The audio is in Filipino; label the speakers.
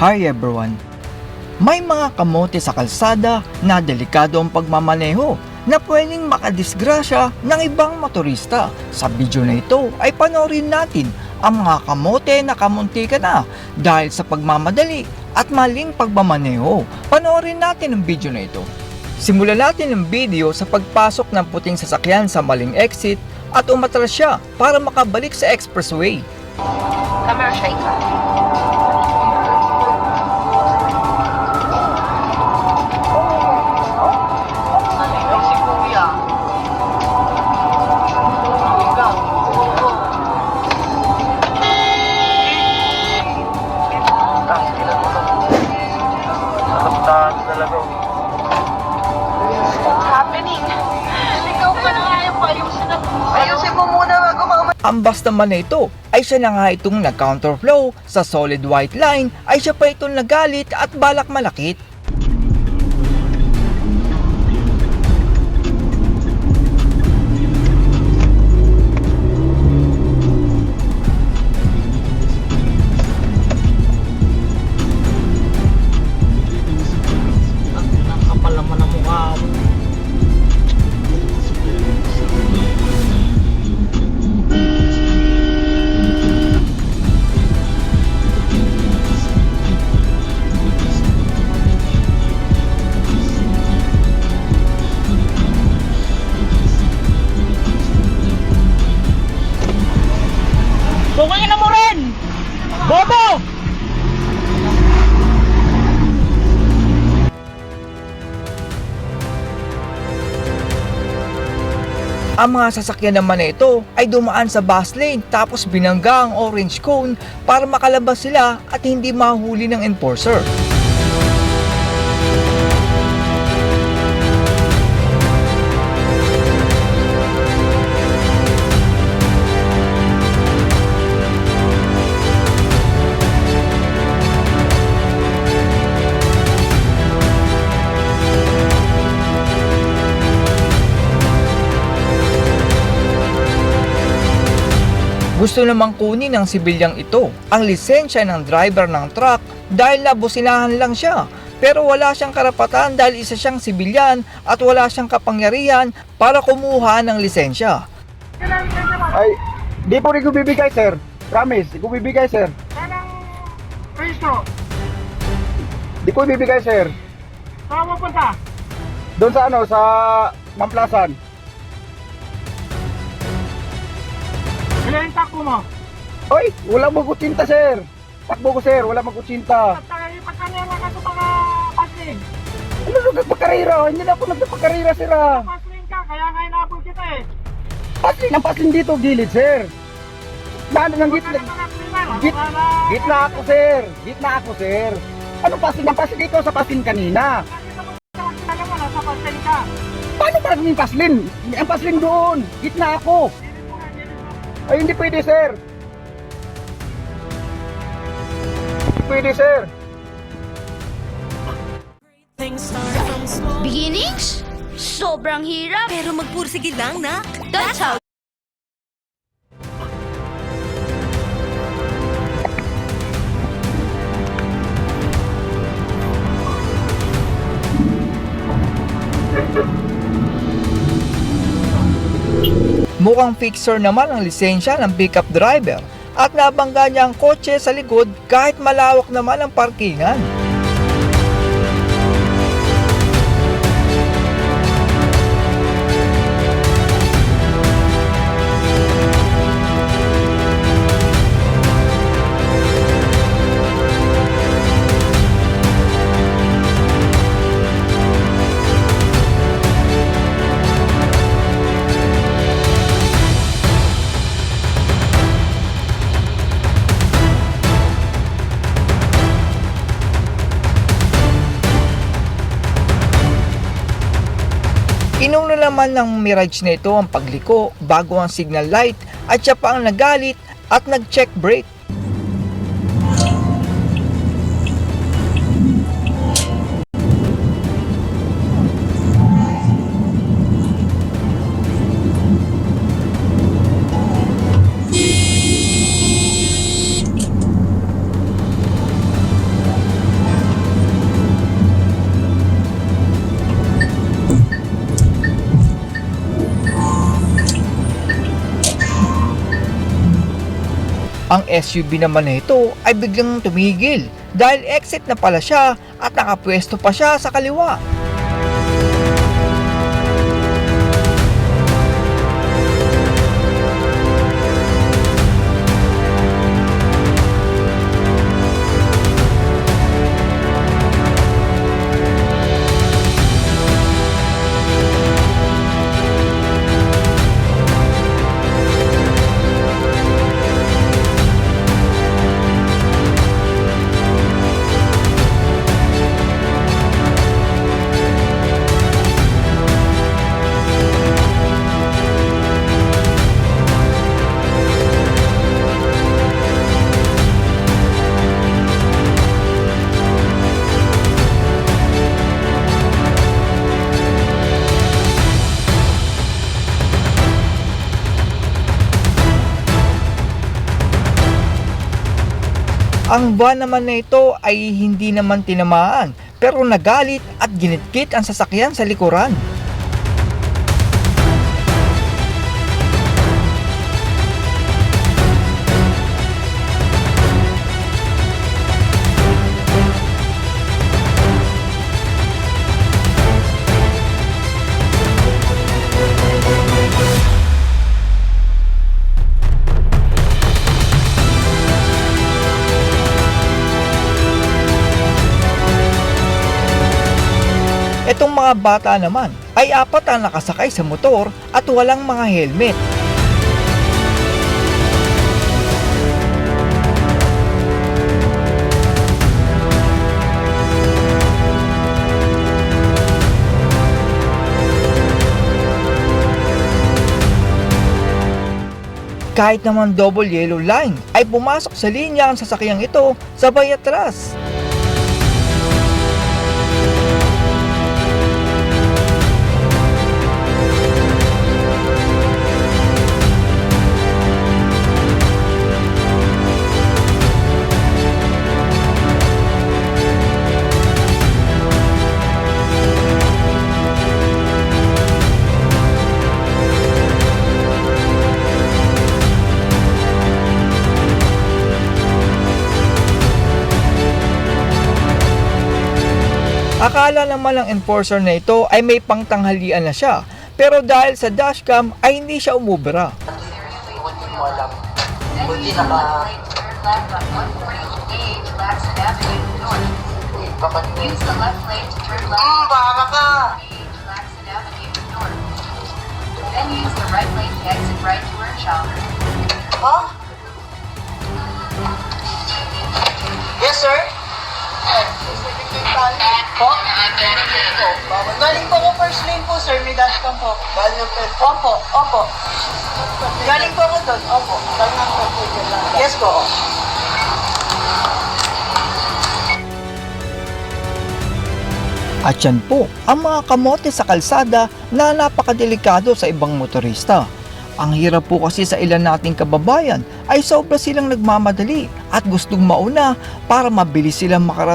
Speaker 1: Hi everyone! May mga kamote sa kalsada na delikado ang pagmamaneho na pwedeng makadisgrasya ng ibang motorista. Sa video na ito ay panoorin natin ang mga kamote na kamuntika na dahil sa pagmamadali at maling pagmamaneho. Panoorin natin ang video na ito. Simulan natin ang video sa pagpasok ng puting sasakyan sa maling exit at umatras siya para makabalik sa expressway.
Speaker 2: Camera shake.
Speaker 1: Ambas naman na ito ay siya na nga itong nag-counterflow sa solid white line ay siya pa itong nagalit at balak malakit.
Speaker 3: Ang kapal naman ang mukha mo. Tungin na mo rin! Bobo!
Speaker 1: Ang mga sasakyan naman na ito ay dumaan sa bus lane tapos binangga ang orange cone para makalabas sila at hindi mahuli ng enforcer. Gusto namang kunin ng sibilyang ito ang lisensya ng driver ng truck dahil nabusinahan lang siya. Pero wala siyang karapatan dahil isa siyang sibilyan at wala siyang kapangyarihan para kumuha ng lisensya.
Speaker 4: Ay, di po rin ko bibigay, sir. Promise, di ko bibigay, sir.
Speaker 5: Anong registro?
Speaker 4: Di ko bibigay, sir.
Speaker 5: Saan mo punta?
Speaker 4: Doon sa ano, sa Mamplasan.
Speaker 5: Ilan yung takbo mo?
Speaker 4: Oy, wala magkutsinta, sir. Takbo ko, sir. Wala magkutsinta.
Speaker 5: At ipagkanera ka sa mga pasling.
Speaker 4: Ano nagpagkarira? Hindi na ako nagpagkarira, sir.
Speaker 5: Pasling ka, kaya nga inabot kita eh.
Speaker 4: Pasling, ang pasling dito, gilid, sir. Nano ng gitna. Gitna ako, sir. Gitna ako, sir. Ano pasling? Ang pasling dito sa pasling kanina.
Speaker 5: Alam mo, nasa pasling ka.
Speaker 4: Paano ba yung pasling? Ang pasling doon. Gitna ako. Ay, hindi pwede, sir. Hindi pwede, sir.
Speaker 6: Beginnings? Sobrang hirap.
Speaker 7: Pero magpursige lang na.
Speaker 6: That's how.
Speaker 1: Mukhang fixer naman ang lisensya ng pickup driver at nabangga niya ang kotse sa likod kahit malawak naman ang parkingan. Inuna naman ng Mirage na ito ang pagliko bago ang signal light at siya pa ang nagalit at nag-check brake. Ang SUV naman na ito ay biglang tumigil dahil exit na pala siya at nakapwesto pa siya sa kaliwa. Ang van naman na ito ay hindi naman tinamaan pero nagalit at ginitkit ang sasakyan sa likuran. Itong mga bata naman ay 4 ang nakasakay sa motor at walang mga helmet. Kahit naman double yellow line ay pumasok sa linya ang sasakyang ito sabay atras. Akala naman ng enforcer na ito ay may pangtanghalian na siya, pero dahil sa dashcam ay hindi siya umubra.
Speaker 2: Baka ka! Then use the right lane to exit right toward Chalmers. Huh? Yes, sir? Po? Galing po ako first lane po, sir. May dashcam po. Galing po? Opo. Galing po ako doon. Opo. Yes po.
Speaker 1: At yan po ang mga kamote sa kalsada na napakadelikado sa ibang motorista. Ang hirap po kasi sa ilan nating kababayan ay sobra silang nagmamadali at gustong mauna para mabilis silang makarating